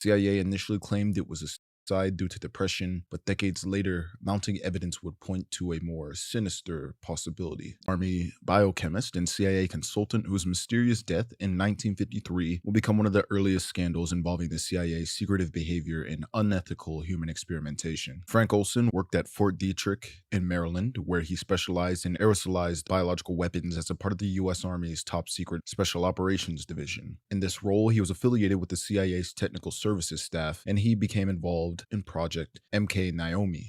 CIA initially claimed it was a suicide due to depression, but decades later, mounting evidence would point to a more sinister possibility. Army biochemist and CIA consultant whose mysterious death in 1953 will become one of the earliest scandals involving the CIA's secretive behavior in unethical human experimentation. Frank Olson worked at Fort Detrick in Maryland, where he specialized in aerosolized biological weapons as a part of the U.S. Army's top secret Special Operations Division. In this role, he was affiliated with the CIA's technical services staff, and he became involved in Project MK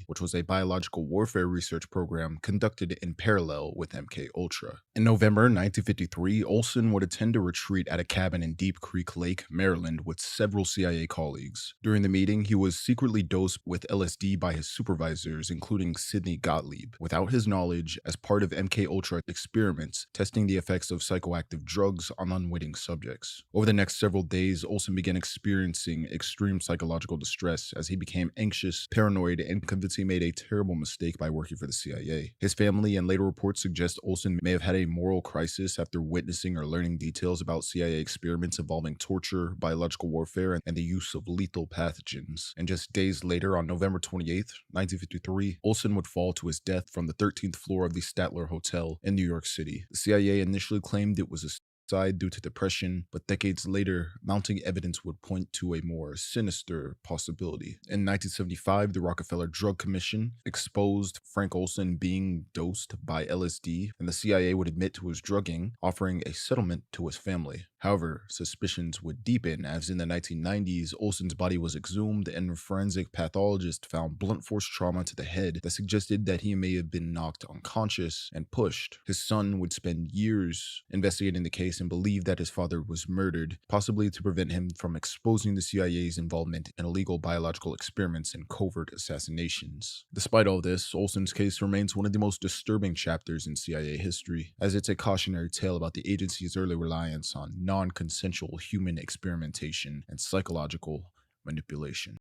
which was a biological warfare research program conducted in parallel with MKUltra. In November 1953, Olson would attend a retreat at a cabin in Deep Creek Lake, Maryland, with several CIA colleagues. During the meeting, he was secretly dosed with LSD by his supervisors, including Sidney Gottlieb, without his knowledge, as part of MKUltra experiments testing the effects of psychoactive drugs on unwitting subjects. Over the next several days, Olson began experiencing extreme psychological distress as he became anxious, paranoid, and convinced he made a terrible mistake by working for the CIA. His family and later reports suggest Olson may have had a moral crisis after witnessing or learning details about CIA experiments involving torture, biological warfare, and the use of lethal pathogens. And just days later, on November 28, 1953, Olson would fall to his death from the 13th floor of the Statler Hotel in New York City. The CIA initially claimed it was a suicide due to depression, but decades later, mounting evidence would point to a more sinister possibility. In 1975, the Rockefeller Drug Commission exposed Frank Olson being dosed by LSD, and the CIA would admit to his drugging, offering a settlement to his family. However, suspicions would deepen as in the 1990s, Olson's body was exhumed and forensic pathologists found blunt force trauma to the head that suggested that he may have been knocked unconscious and pushed. His son would spend years investigating the case and believed that his father was murdered, possibly to prevent him from exposing the CIA's involvement in illegal biological experiments and covert assassinations. Despite all this, Olson's case remains one of the most disturbing chapters in CIA history, as it's a cautionary tale about the agency's early reliance on non-consensual human experimentation and psychological manipulation.